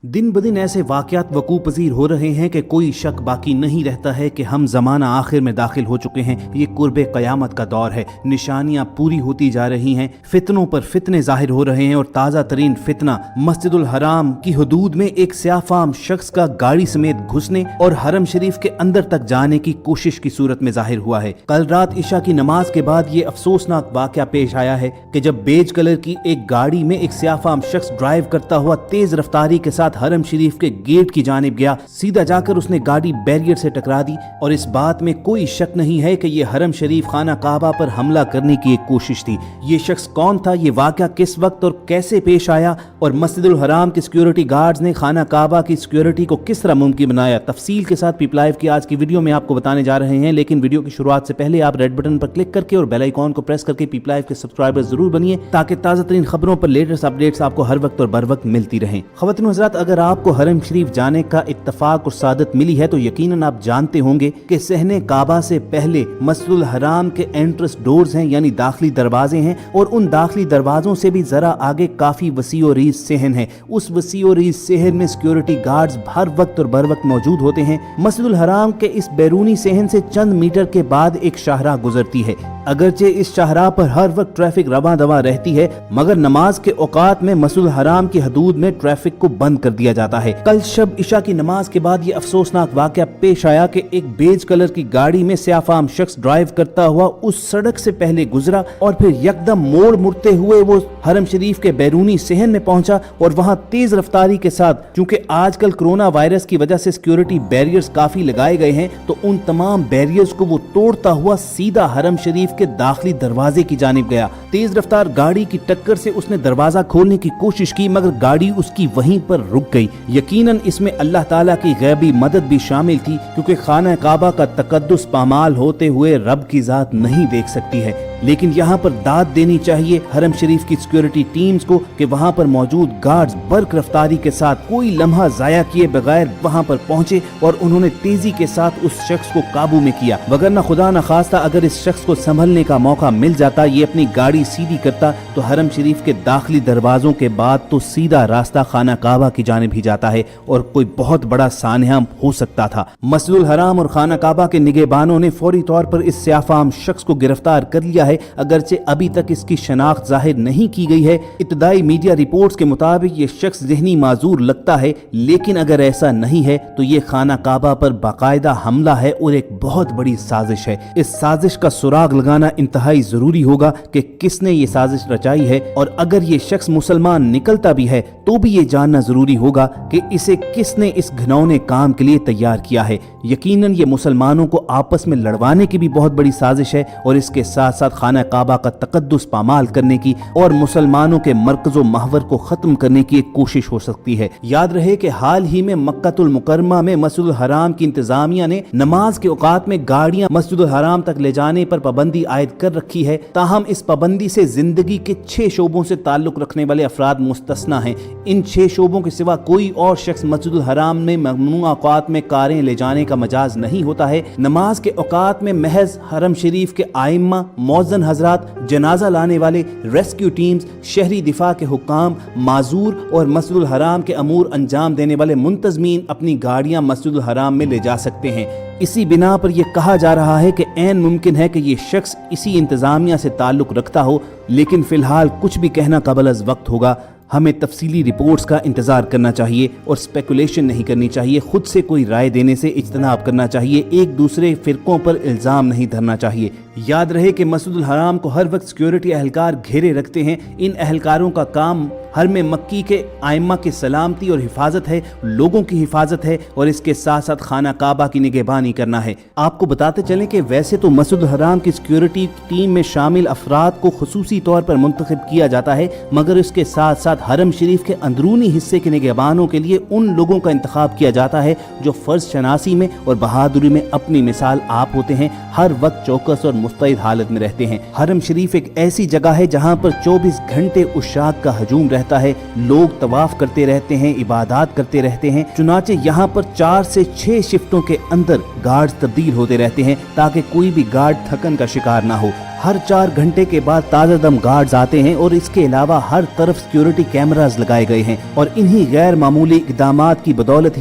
दिन ब दिन ऐसे वाक़यात वकूअ पज़ीर हो रहे हैं कि कोई शक बाकी नहीं रहता है कि हम ज़माना आखिर में दाखिल हो चुके हैं। ये कुर्बे क़यामत का दौर है। निशानियाँ पूरी होती जा रही हैं, फितनों पर फितने ज़ाहिर हो रहे हैं और ताज़ा तरीन फितना मस्जिदुल हराम की हदूद में एक स्याफ़ाम शख्स का गाड़ी समेत घुसने और हरम शरीफ के अंदर तक जाने की कोशिश की सूरत में ज़ाहिर हुआ है। कल रात इशा की नमाज के बाद ये अफसोसनाक वाक़या पेश आया है कि जब बेज कलर की एक गाड़ी में एक स्याफ़ाम शख्स ड्राइव करता हुआ तेज रफ्तारी के साथ हरम शरीफ के गेट की जानिब गया, सीधा जाकर उसने गाड़ी बैरियर से टकरा दी। और इस बात में कोई शक नहीं है कि यह हरम शरीफ खाना काबा पर हमला करने की एक कोशिश थी। ये शख्स कौन था, ये वाक़या किस वक्त और कैसे पेश आया और मस्जिदुल हराम के सिक्योरिटी गार्ड्स ने खाना काबा की सिक्योरिटी को किस तरह मुमकिन बनाया, तफसील के साथ पीपल लाइव की आज की वीडियो में आपको बताने जा रहे हैं। लेकिन वीडियो की शुरुआत से पहले आप रेड बटन पर क्लिक करके और बेल आइकॉन को प्रेस करके पीपल लाइव के सब्सक्राइबर जरूर बनिए ताकि ताज़ा तरीन खबरों पर लेटेस्ट अपडेट्स आपको हर वक्त और बर वक्त मिलती रहें। ख़वातीन हज़रात, अगर आपको हरम शरीफ जाने का इत्तफाक और सादत मिली है तो यकीनन आप जानते होंगे कि सहने काबा से पहले मस्जिदुल हराम के एंट्रेंस डोर्स हैं, यानी दाखिली दरवाजे हैं, और उन दाखिली दरवाजों से भी जरा आगे काफी वसी और रीज़ सहन है। उस वसी और रीज़ सहन में सिक्योरिटी गार्ड्स हर वक्त और बर वक्त मौजूद होते हैं। मस्जिदुल हराम के इस बैरूनी सहन से चंद मीटर के बाद एक शाहराह गुजरती है। अगरचे इस शाहराह पर हर वक्त ट्रैफिक रवा दवा रहती है, मगर नमाज के औकात में मस्जिदुल हराम की हदूद में ट्रैफिक को बंद कर दिया जाता है। कल शब इशा की नमाज के बाद ये अफसोसनाक वाक़या पेश आया कि एक बेज कलर की गाड़ी में स्याफ़ाम शख्स ड्राइव करता हुआ उस सड़क से पहले गुजरा और फिर यकदम मोड़ मुड़ते हुए वो हरम शरीफ के बैरूनी सहन में पहुंचा और वहां तेज रफ्तारी के साथ, क्योंकि आजकल कोरोना वायरस की वजह से सिक्योरिटी बैरियर्स काफी लगाए गए हैं, तो उन तमाम बैरियर्स को वो तोड़ता हुआ सीधा हरम शरीफ के दाखिली दरवाजे की जानिब गया। तेज रफ्तार गाड़ी की टक्कर से उसने दरवाजा खोलने की कोशिश की, मगर गाड़ी उसकी वहीं पर रुक गई। यकीनन इसमें अल्लाह ताला की गैबी मदद भी शामिल थी, क्योंकि खाना काबा का तकद्दुस पामाल होते हुए रब की जात नहीं देख सकती है। लेकिन यहाँ पर दाद देनी चाहिए हरम शरीफ की सिक्योरिटी टीम्स को कि वहाँ पर मौजूद गार्ड्स बर्क रफ्तारी के साथ कोई लम्हा जाया किए बगैर वहाँ पर पहुंचे और उन्होंने तेजी के साथ उस शख्स को काबू में किया। वगरना खुदा न खास्ता अगर इस शख्स को संभलने का मौका मिल जाता, ये अपनी गाड़ी सीधी करता, तो हरम शरीफ के दाखिली दरवाजों के बाद तो सीधा रास्ता खाना काबा की जानिब ही जाता है और कोई बहुत बड़ा सान्हा हो सकता था। मस्जिदुल हराम और खाना काबा के निगहबानों ने फौरी तौर पर इस स्याफ़ाम शख्स को गिरफ्तार कर लिया है, अगरचे अभी तक इसकी शनाख्त जाहिर नहीं की गई है। इब्तदाई मीडिया रिपोर्ट्स के मुताबिक ये शख्स ज़हनी माजूर लगता है, लेकिन अगर ऐसा नहीं है तो ये खाना काबा पर बाकायदा हमला है और एक बहुत बड़ी साजिश है। इस साजिश का सुराग लगाना इंतहाई जरूरी होगा कि किसने ये साजिश रचाई है, और अगर ये शख्स मुसलमान निकलता भी है तो भी ये जानना जरूरी होगा कि इसे किसने इस घिनौने काम के लिए तैयार किया है। यकीनन ये मुसलमानों को आपस में लड़वाने की भी बहुत बड़ी साजिश है और इसके साथ साथ खाना काबा का तकद्दुस पामाल करने की और मुसलमानों के मरकज़ो महवर को खत्म करने की एक कोशिश हो सकती है। याद रहे कि हाल ही में मक्कातुल मुकर्रमा में मस्जिदुल हराम की इंतजामिया ने नमाज के औकात में गाड़ियां मस्जिदुल हराम तक ले जाने पर पाबंदी आयद कर रखी है। ताहम इस पाबंदी से जिंदगी के 6 शोबों से ताल्लुक रखने वाले अफराद मुस्तस्ना हैं। इन 6 शोबों के सिवा कोई और शख्स मस्जिदुल हराम में ममनूआ औकात में कारें ले जाने का मजाज नहीं होता है। नमाज के औकात में महज हरम शरीफ के आइम्मा, मौज़न हजरात, जनाजा लाने वाले, रेस्क्यू टीम्स, शहरी दिफा के हुक्काम, माजूर और मस्जिदुल हराम के अमूर अंजाम देने वाले मुंतजमीन अपनी गाड़ियां मस्जिदुल हराम में ले जा सकते हैं। इसी बिना पर यह कहा जा रहा है कि ऐन मुमकिन है कि ये शख्स इसी इंतजामिया से ताल्लुक रखता हो, लेकिन फिलहाल कुछ भी कहना काबिल अज़ वक्त होगा। हमें तफसीली रिपोर्ट्स का इंतजार करना चाहिए और स्पेकुलेशन नहीं करनी चाहिए। खुद से कोई राय देने से इज्तनाब करना चाहिए। एक दूसरे फिरकों पर इल्ज़ाम नहीं धरना चाहिए। याद रहे कि मस्जिदुल हराम को हर वक्त सिक्योरिटी अहलकार घेरे रखते हैं। इन अहलकारों का काम हर में मक्की के आइम्मा की सलामती और हिफाजत है, लोगों की हिफाजत है और इसके साथ साथ खाना काबा की निगहबानी करना है। आपको बताते चलें कि वैसे तो मस्जिदुल हराम की सिक्योरिटी टीम में शामिल अफराद को खुसूसी तौर पर मुंतखब किया जाता है, मगर इसके साथ साथ हरम शरीफ के अंदरूनी हिस्से के निगहबानों के लिए उन लोगों का इंतखाब किया जाता है जो फर्ज शनासी में और बहादुरी में अपनी मिसाल आप होते हैं, हर वक्त चौकस और मुस्तैद हालत में रहते हैं। हरम शरीफ एक ऐसी जगह है जहाँ पर 24 घंटे उशाक का हजूम रहता है। लोग तवाफ करते रहते हैं, इबादत करते रहते हैं। चुनाचे यहाँ पर 4 से 6 शिफ्टों के अंदर गार्ड्स तब्दील होते रहते हैं ताकि कोई भी गार्ड थकन का शिकार ना हो। हर 4 घंटे के बाद ताज़ा दम गार्ड्स आते हैं और इसके अलावा हर तरफ सिक्योरिटी कैमरास लगाए गए हैं और इन्हीं गैर मामूली इक़दामात की बदौलत